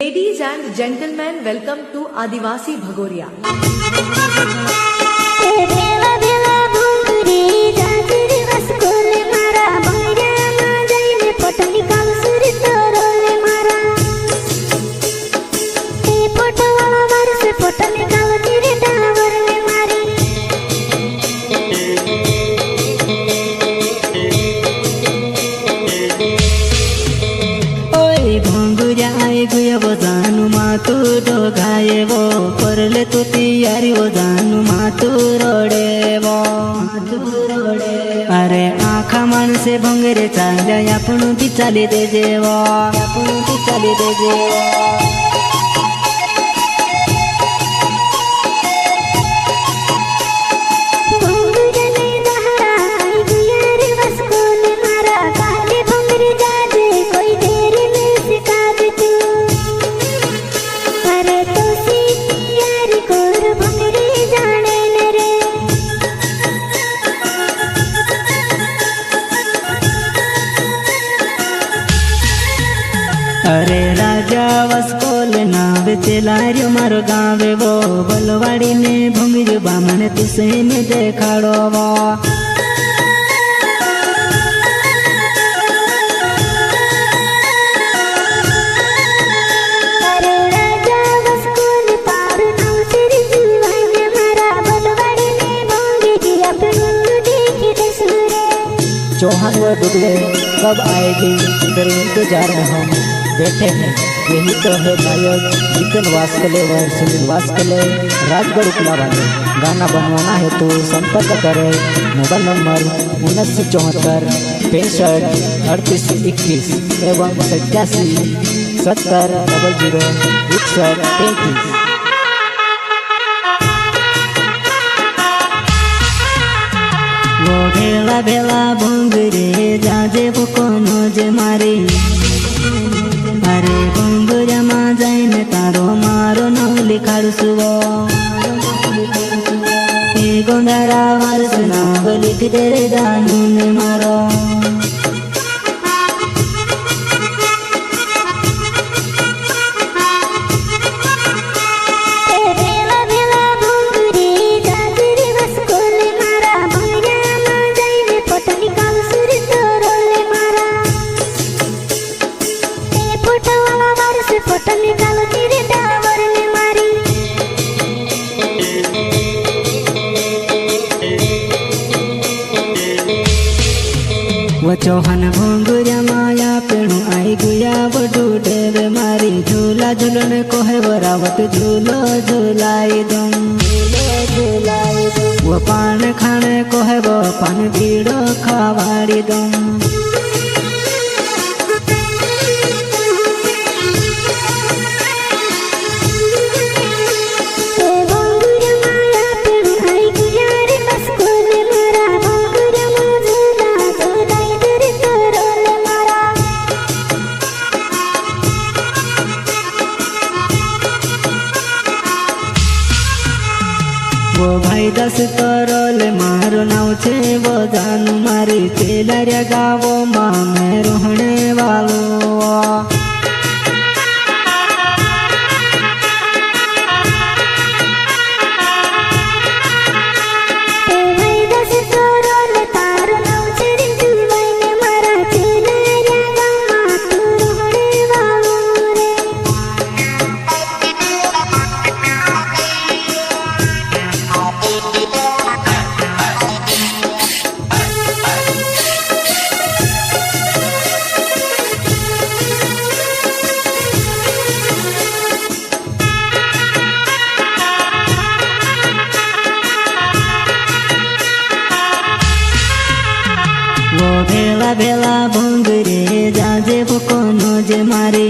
Ladies and gentlemen, welcome to Adivasi Bhagoria. जानु मातु डोगाए वो परले तू तैयारी वो जानु मातु रोडे वो अरे आखा माणसे भंगरे चाल्या आपण बी चाली दे जेवो अरे राजा वस्कोल नाव चलार्यो मारो गावे वो बलवाड़ी ने भूंगी बामण तुसे ने देखाड़ो वो चौहान व डुडवे कब आएगी इधर इंतजार में हम बैठे हैं। यही तो है नायक जितन वास्कले व सुनील वास्कले राजगढ़ उपला वाले। गाना बनवाना है तो संपर्क करें मोबाइल नंबर 7974 65 38 21 एवं 87 70 00 61 33। वो भेला भेला भोंगरे जाजे वो कोनो जे मारी अरे भोंगरा मा जाइने तारो मारो न लिखाड़सुवो ए गोंदारा वारस ना लिख दे रे जानू ने मारो वो चौहान भोंगुरिया माया पेणु आई गुया बडू डेवे मारी झूला झूलने को है बरावत झूलो झूलाई दम वो पान खाने को है वो पान भीड़ो खावाड़ी दम वो भाई दस करोल मारो नाव छे वो जानू मारी चेलरिया गावो मां में रोहने वालो भेला भेला भोंगरे जाजे वो कोनो जे मारी